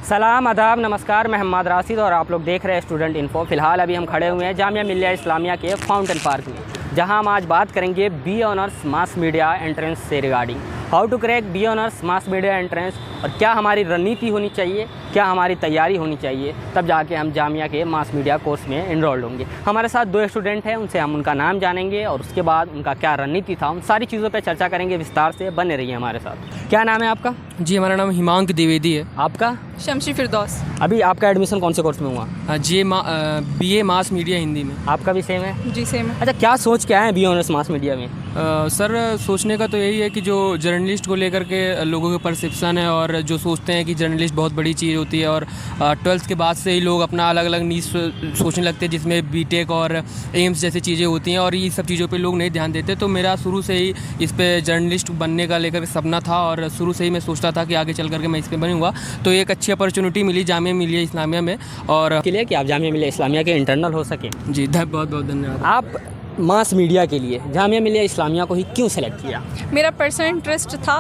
सलाम आदाब नमस्कार, मैं मोहम्मद राशिद और आप लोग देख रहे हैं स्टूडेंट इन्फो। फ़िलहाल अभी हम खड़े हुए हैं जामिया मिल्लिया इस्लामिया के फाउंटेन पार्क में, जहां हम आज बात करेंगे B honours mass media entrance से regarding how to crack B honours mass media entrance और क्या हमारी रणनीति होनी चाहिए, क्या हमारी तैयारी होनी चाहिए, तब जाके हम जामिया के मास मीडिया कोर्स में इनरोल्ड होंगे। हमारे साथ दो स्टूडेंट हैं, उनसे हम उनका नाम जानेंगे और उसके बाद उनका क्या रणनीति था, उन सारी चीज़ों पर चर्चा करेंगे विस्तार से। बने रहिए हमारे साथ। क्या नाम है आपका? जी, हमारा नाम हिमांक द्विवेदी है। आपका? शमशी फिरदौस। अभी आपका एडमिशन कौन से कोर्स में हुआ? जी, बीए मास मीडिया हिंदी में। आपका भी सेम है? जी सेम है। अच्छा, क्या सोच के आए हैं बी ऑनर्स मास मीडिया में? सर, सोचने का तो यही है कि जो जर्नलिस्ट को लेकर के लोगों के परसेप्शन है और जो सोचते हैं कि जर्नलिस्ट बहुत बड़ी चीज़ होती है और 12th के बाद से ही लोग अपना अलग अलग नीश सोचने लगते हैं, जिसमें बीटेक और एम्स जैसी चीज़ें होती हैं और ये सब चीज़ों पे लोग नहीं ध्यान देते। तो मेरा शुरू से ही इस पे जर्नलिस्ट बनने का लेकर सपना था और शुरू से ही मैं सोचता था कि आगे चल करके मैं इस पे बनूंगा। तो एक अच्छी अपॉर्चुनिटी मिली जामिया मिल्लिया इस्लामिया में और के लिए कि आप जामिया मिल्लिया इस्लामिया के इंटरनल हो सके। जी, बहुत बहुत धन्यवाद। आप मास मीडिया के लिए जामिया मिल्लिया इस्लामिया को ही क्यों सेलेक्ट किया? मेरा पर्सनल इंटरेस्ट था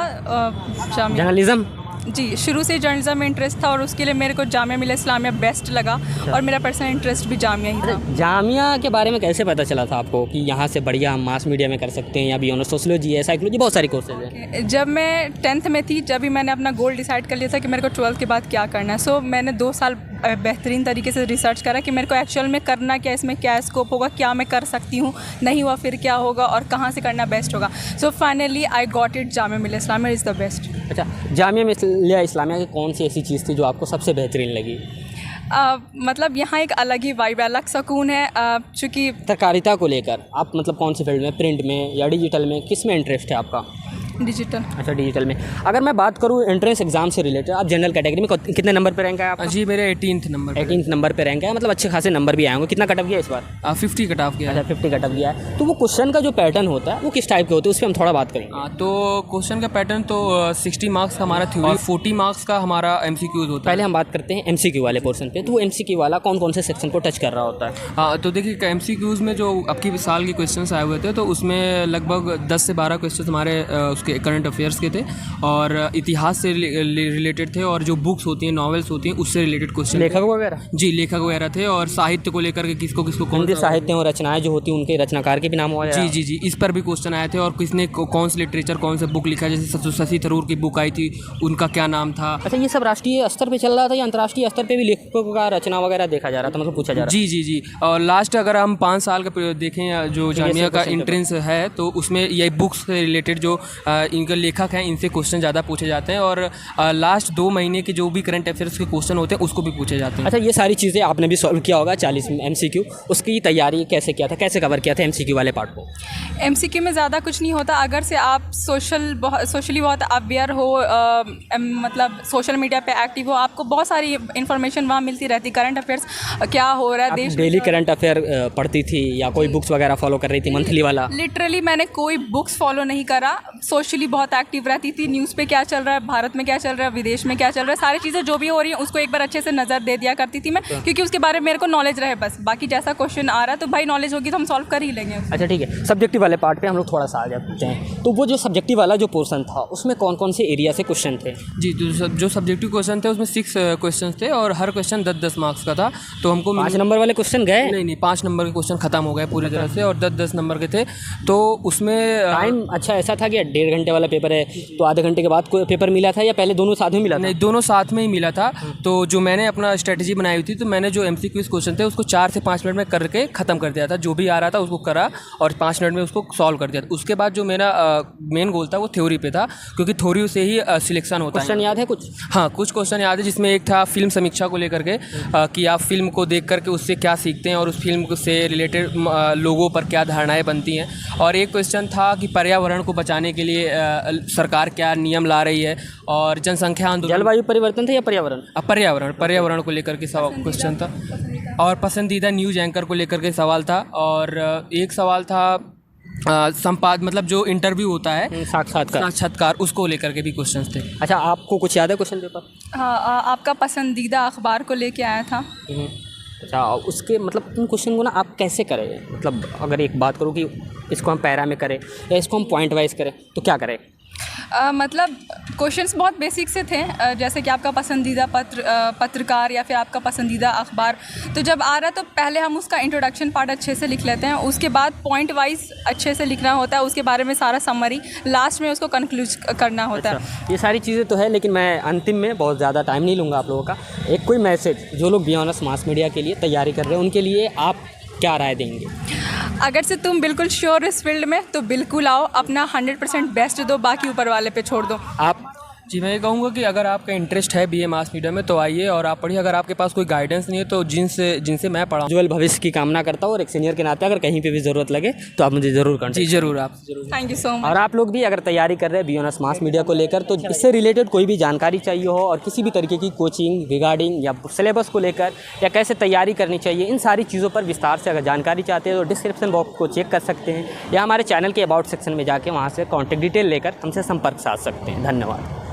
जामिया। जर्नलिज्म? जी, शुरू से जर्नलिज्म में इंटरेस्ट था और उसके लिए मेरे को जामिया मिल्लिया इस्लामिया बेस्ट लगा और मेरा पर्सनल इंटरेस्ट भी जामिया ही था। जामिया के बारे में कैसे पता चला था आपको कि यहाँ से बढ़िया हम मास मीडिया में कर सकते हैं, या बी ऑनर्स सोशियोलॉजी है, साइकोलॉजी, बहुत सारी कोर्सेज हैं? जब मैं 10th में थी, जब भी मैंने अपना गोल डिसाइड कर लिया था कि मेरे को 12th के बाद क्या करना है। सो मैंने 2 साल बेहतरीन तरीके से रिसर्च करा कि मेरे को एक्चुअल में करना क्या, इसमें क्या स्कोप होगा, क्या मैं कर सकती हूँ, नहीं हुआ फिर क्या होगा और कहाँ से करना बेस्ट होगा। So finally I got it, Jamia Millia Islamia is the best. अच्छा, जामिया मिल्लिया इस्लामिया की कौन सी ऐसी चीज़ थी जो आपको सबसे बेहतरीन लगी? मतलब यहाँ एक अलग ही वाइब है, अलग सुकून है। चूँकि पत्रकारिता को लेकर आप मतलब कौन सी फील्ड में, प्रिंट में या डिजिटल में, किस में इंटरेस्ट है आपका? डिजिटल। अच्छा, डिजिटल में। अगर मैं बात करूँ एंट्रेंस एग्जाम से रिलेटेड, आप जनरल कैटेगरी में कितने नंबर पे रैंक है आपका? जी, मेरे 18th नंबर 18th नंबर पे रैंक है, मतलब अच्छे खासे नंबर भी आए होंगे। कितना कट ऑफ गया इस बार? 50 कट ऑफ गया। अच्छा, 50 कट ऑफ गया है। तो वो क्वेश्चन का जो पैटर्न होता है वो किस टाइप के होते हैं, उस पर हम थोड़ा बात करेंगे। तो क्वेश्चन का पैटर्न तो 60 मार्क्स का हमारा थ्योरी और 40 मार्क्स का हमारा एमसीक्यूज होता है। पहले हम बात करते हैं एमसीक्यू वाले पोर्शन पे। तो वो एमसीक्यू वाला कौन कौन से सेक्शन को टच कर रहा होता है? हाँ, तो देखिए एमसीक्यूज में जो आपकी साल के क्वेश्चंस आए हुए थे, तो उसमें लगभग 10 से 12 क्वेश्चन हमारे उसके करंट अफेयर्स के थे और इतिहास से रिलेटेड थे और जो बुक्स होती हैं, नॉवेल्स होती हैं, उससे रिलेटेड क्वेश्चन, लेखक वगैरह। जी, लेखक वगैरह थे और साहित्य को लेकर के किसको कौन साहित्य और रचनाएं जो होती हैं उनके रचनाकार के भी नाम हुआ। जी जी जी, इस पर भी क्वेश्चन आए थे और किसने कौन से लिटरेचर, कौन सा बुक लिखा है। जैसे शशि थरूर की बुक आई थी, उनका क्या नाम था। अच्छा, ये सब राष्ट्रीय स्तर पे चल रहा था या अंतर्राष्ट्रीय स्तर पे भी लेखकों का रचना वगैरह देखा जा रहा था, मतलब पूछा जा रहा था? जी जी जी, और लास्ट अगर हम 5 साल का देखें जो जामिया का एंट्रेंस है, तो उसमें ये बुक्स से रिलेटेड जो इनके लेखक हैं, इनसे क्वेश्चन ज़्यादा पूछे जाते हैं और लास्ट 2 महीने के जो भी करंट अफेयर्स के क्वेश्चन होते हैं उसको भी पूछे जाते हैं। अच्छा, ये सारी चीज़ें आपने भी सॉल्व किया होगा 40 एमसीक्यू, उसकी तैयारी कैसे किया था, कैसे कवर किया था एमसीक्यू वाले पार्ट को? एमसीक्यू में ज़्यादा कुछ नहीं होता, अगर से आप सोशली बहुत अवेयर हो, मतलब सोशल मीडिया पे एक्टिव हो, आपको बहुत सारी इन्फॉर्मेशन वहाँ मिलती रहती। करंट अफेयर्स क्या हो रहा है देश में। डेली करंट अफेयर पढ़ती थी या कोई बुक्स वगैरह फॉलो कर रही थी, मंथली वाला? लिटरली मैंने कोई बुक्स फॉलो नहीं करा, सोशली बहुत एक्टिव रहती थी। न्यूज़ पे क्या चल रहा है, भारत में क्या चल रहा है, विदेश में क्या चल रहा है, सारी चीज़ें जो भी हो रही हैं उसको एक बार अच्छे से नज़र दे दिया करती थी मैं, क्योंकि उसके बारे में मेरे को नॉलेज रहे बस। बाकी जैसा क्वेश्चन आ रहा है तो भाई नॉलेज होगी तो हम सॉल्व कर ही लेंगे। अच्छा ठीक है, सब्जेक्टिव वाले पार्ट पे हम लोग थोड़ा सा आ जाते हैं। तो वो जो सब्जेक्टिव वाला जो पोर्शन था उसमें कौन कौन से एरिया से क्वेश्चन थे? जी, तो जो सब्जेक्टिव क्वेश्चन थे उसमें 6 क्वेश्चन थे और हर क्वेश्चन 10-10 मार्क्स का था। तो हमको 5 नंबर वाले क्वेश्चन गए? नहीं, 5 नंबर के क्वेश्चन खत्म हो गए पूरी तरह से और 10-10 नंबर के थे। तो उसमें टाइम अच्छा ऐसा था कि 1.5 घंटे वाला पेपर है तो आधे घंटे के बाद कोई पेपर मिला था या पहले दोनों साथ में मिला था? नहीं, दोनों साथ में ही मिला था। तो जो मैंने अपना स्ट्रेटजी बनाई हुई थी, तो मैंने जो एमसीक्यूज क्वेश्चन थे उसको 4 से 5 मिनट में करके ख़त्म कर दिया था। जो भी आ रहा था उसको करा और 5 मिनट में उसको सॉल्व कर दिया था। उसके बाद जो मेरा मेन गोल था वो थ्योरी पे था, क्योंकि थ्योरी से ही सिलेक्शन होता है। क्वेश्चन याद है कुछ? हाँ, कुछ क्वेश्चन याद है, जिसमें एक था फिल्म समीक्षा को लेकर के कि आप फिल्म को देख करके उससे क्या सीखते हैं और उस फिल्म से रिलेटेड लोगों पर क्या धारणाएँ बनती हैं। और एक क्वेश्चन था कि पर्यावरण को बचाने के लिए सरकार क्या नियम ला रही है और जनसंख्या आंदोलन। जलवायु परिवर्तन था या पर्यावरण? पर्यावरण को लेकर के क्वेश्चन था और पसंदीदा न्यूज़ एंकर को लेकर के सवाल था और एक सवाल था संपाद मतलब जो इंटरव्यू होता है, साक्षात्कार, उसको लेकर के भी क्वेश्चंस थे। अच्छा, आपको कुछ याद है क्वेश्चन पेपर? हाँ, आपका पसंदीदा अखबार को लेके आया था। अच्छा, उसके मतलब उन क्वेश्चन को ना आप कैसे करें, मतलब अगर एक बात करूँ कि इसको हम पैरा में करें या इसको हम पॉइंट वाइज करें तो क्या करें? मतलब क्वेश्चंस बहुत बेसिक से थे, जैसे कि आपका पसंदीदा पत्रकार या फिर आपका पसंदीदा अखबार। तो जब आ रहा है तो पहले हम उसका इंट्रोडक्शन पार्ट अच्छे से लिख लेते हैं, उसके बाद पॉइंट वाइज अच्छे से लिखना होता है, उसके बारे में सारा समरी, लास्ट में उसको कंक्लूज करना होता है। ये सारी चीज़ें तो है, लेकिन मैं अंतिम में बहुत ज़्यादा टाइम नहीं लूँगा आप लोगों का। एक कोई मैसेज जो लोग बी ऑनर्स मास मीडिया के लिए तैयारी कर रहे हैं उनके लिए आप क्या राय देंगे? अगर से तुम बिल्कुल श्योर इस फील्ड में तो बिल्कुल आओ, अपना 100% बेस्ट दो, बाकी ऊपर वाले पे छोड़ दो। आप? जी, मैं ये कहूँगा कि अगर आपका इंटरेस्ट है बीए मास मीडिया में तो आइए और आप पढ़िए। अगर आपके पास कोई गाइडेंस नहीं है तो जिनसे मैं पढ़ा, उज्जवल भविष्य की कामना करता हूँ, और एक सीनियर के नाते अगर कहीं पे भी ज़रूरत लगे तो आप मुझे ज़रूर कॉन्टेक्ट। जी ज़रूर, आप ज़रूर। Thank you so much. और आप लोग भी अगर तैयारी कर रहे हैं बी ऑनर्स मास मीडिया को लेकर, तो इससे रिलेटेड कोई भी जानकारी चाहिए हो और किसी भी तरीके की कोचिंग रिगार्डिंग या सिलेबस को लेकर या कैसे तैयारी करनी चाहिए, इन सारी चीज़ों पर विस्तार से अगर जानकारी चाहते हैं तो डिस्क्रिप्शन बॉक्स को चेक कर सकते हैं या हमारे चैनल के अबाउट सेक्शन में जाके वहाँ से कॉन्टैक्ट डिटेल लेकर हमसे संपर्क साध सकते हैं। धन्यवाद।